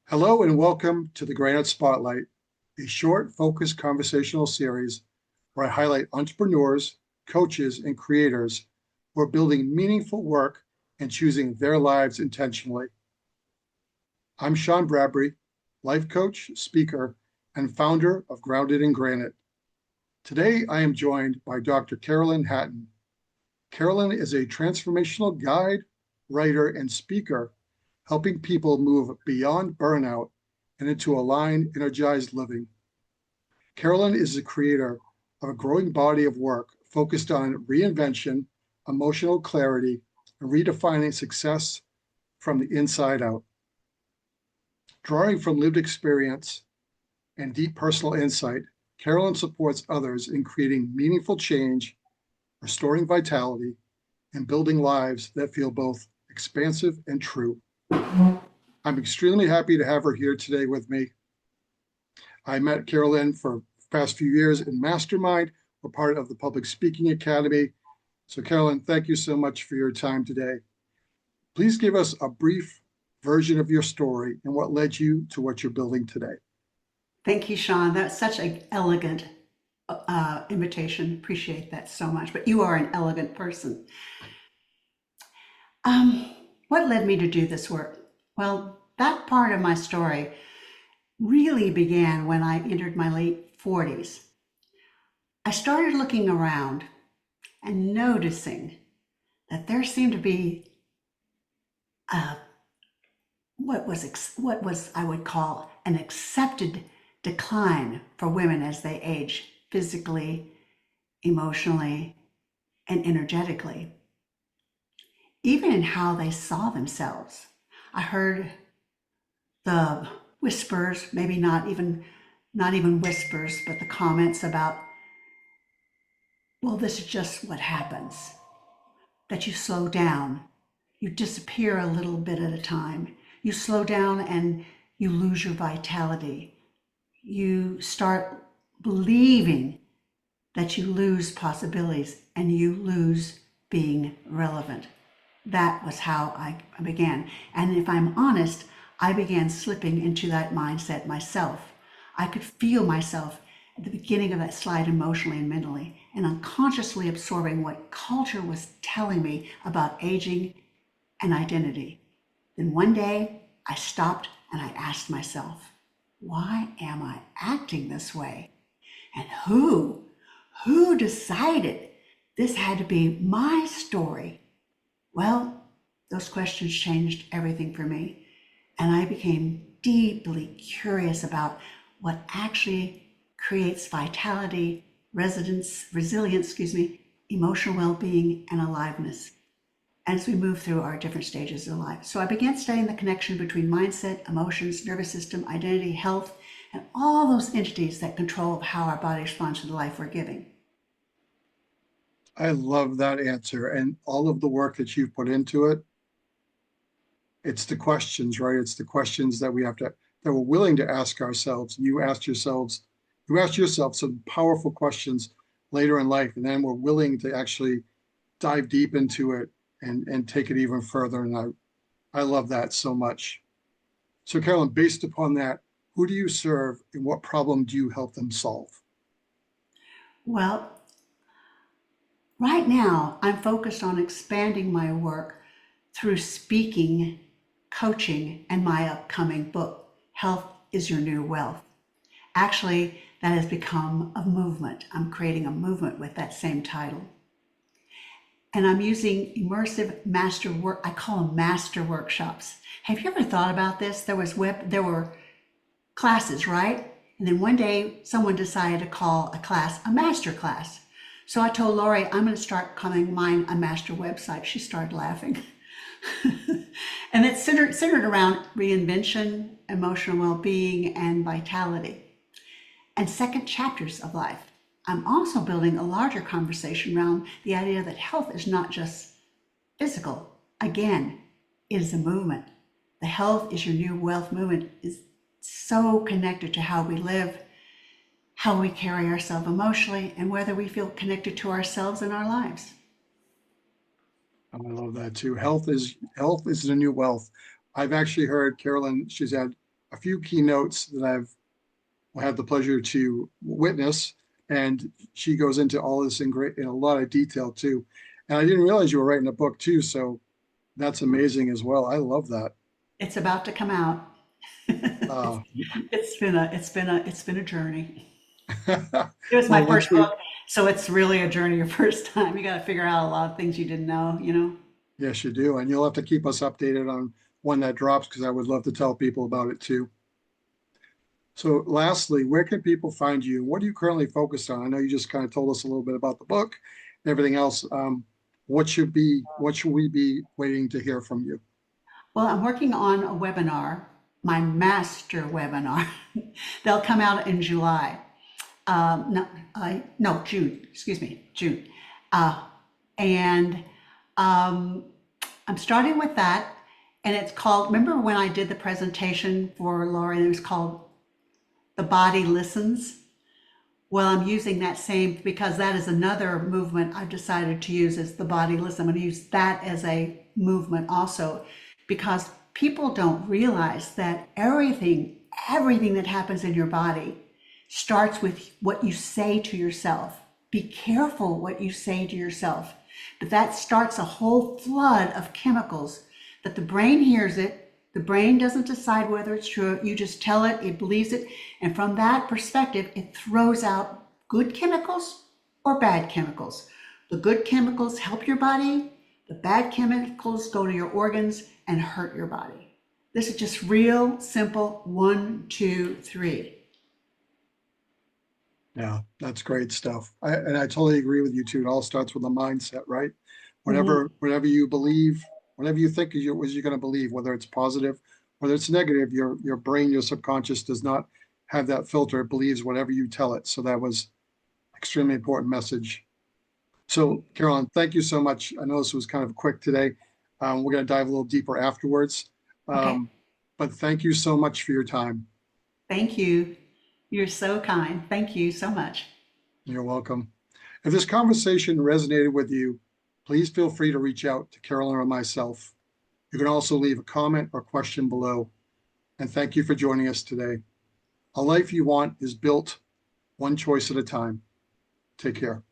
Hello and welcome to the Granite Spotlight, a short, focused conversational series where I highlight entrepreneurs, coaches, and creators who are building meaningful work and choosing their lives intentionally. I'm Sean Bradbury, life coach, speaker, and founder of Grounded in Granite. Today, I am joined by Dr. Carolyn Hatton. Carolyn is a transformational guide, writer, and speaker helping people move beyond burnout and into aligned, energized living. Carolyn is the creator of a growing body of work focused on reinvention, emotional clarity, and redefining success from the inside out. Drawing from lived experience and deep personal insight, Carolyn supports others in creating meaningful change, restoring vitality, and building lives that feel both expansive and true. I'm extremely happy to have her here today with me. I met Carolyn for the past few years in Mastermind. We're part of the Public Speaking Academy. So Carolyn, thank you so much for your time today. Please give us a brief version of your story and what led you to what you're building today. Thank you, Sean. That's such an elegant invitation. Appreciate that so much. But you are an elegant person. What led me to do this work? Well, that part of my story really began when I entered my late 40s. I started looking around and noticing that there seemed to be what was I would call an accepted decline for women as they age physically, emotionally, and energetically, even in how they saw themselves. I heard the whispers, maybe not even whispers, but the comments about, well, this is just what happens, that you slow down, you disappear a little bit at a time, you slow down and you lose your vitality. You start believing that you lose possibilities and you lose being relevant. That was how I began. And if I'm honest, I began slipping into that mindset myself. I could feel myself at the beginning of that slide emotionally and mentally, and unconsciously absorbing what culture was telling me about aging and identity. Then one day I stopped and I asked myself, why am I acting this way? And who decided this had to be my story? Well, those questions changed everything for me. And I became deeply curious about what actually creates vitality, resilience, emotional well-being, and aliveness as we move through our different stages of life. So I began studying the connection between mindset, emotions, nervous system, identity, health, and all those entities that control how our body responds to the life we're giving. I love that answer and all of the work that you've put into it. It's the questions, right? It's the questions that that we're willing to ask ourselves. You asked yourself some powerful questions later in life, and then we're willing to actually dive deep into it and take it even further. And I love that so much. So Carolyn, based upon that, who do you serve and what problem do you help them solve? Well, right now I'm focused on expanding my work through speaking, coaching, and my upcoming book, Health is Your New Wealth. Actually, that has become a movement. I'm creating a movement with that same title. And I'm using immersive master work. I call them master workshops. Have you ever thought about this? There were classes, right? And then one day someone decided to call a class a master class. So I told Lori, I'm going to start calling mine a master website. She started laughing. And it's centered around reinvention, emotional well-being, and vitality, and second chapters of life. I'm also building a larger conversation around the idea that health is not just physical. Again, it is a movement. The Health is Your New Wealth movement is so connected to how we live, how we carry ourselves emotionally, and whether we feel connected to ourselves and our lives. I love that too. Health is the new wealth. I've actually heard Carolyn, she's had a few keynotes that I've had the pleasure to witness, and she goes into all this in a lot of detail too. And I didn't realize you were writing a book too, so that's amazing as well. I love that. It's about to come out. Uh, It's been a journey. It was my well, first book, so it's really a journey your first time. You got to figure out a lot of things you didn't know. yes, you do, and you'll have to keep us updated on when that drops because I would love to tell people about it too. So, lastly, where can people find you? What are you currently focused on? I know you just kind of told us a little bit about the book and everything else. What should we be waiting to hear from you? Well, I'm working on a webinar, my master webinar. They'll come out in July. No, no, June, excuse me, June. Uh, and I'm starting with that. And it's called, remember when I did the presentation for Laura, and it was called The Body Listens? Well, I'm using that same because that is another movement I've decided to use as the body listen. I'm going to use that as a movement also because people don't realize that everything that happens in your body starts with what you say to yourself. Be careful what you say to yourself. But that starts a whole flood of chemicals that the brain hears it. The brain doesn't decide whether it's true. You just tell it, it believes it. And from that perspective, it throws out good chemicals or bad chemicals. The good chemicals help your body. The bad chemicals go to your organs and hurt your body. This is just real simple 1, 2, 3. Yeah, that's great stuff. And I totally agree with you too. It all starts with a mindset, right? Mhm. Whatever you believe, whatever you think is what you're going to believe, whether it's positive, whether it's negative, your brain, your subconscious does not have that filter. It believes whatever you tell it. So that was extremely important message. So, Carolyn, thank you so much. I know this was kind of quick today. We're going to dive a little deeper afterwards. Okay. But thank you so much for your time. Thank you. You're so kind. Thank you so much. You're welcome. If this conversation resonated with you, please feel free to reach out to Carolyn or myself. You can also leave a comment or question below. And thank you for joining us today. A life you want is built one choice at a time. Take care.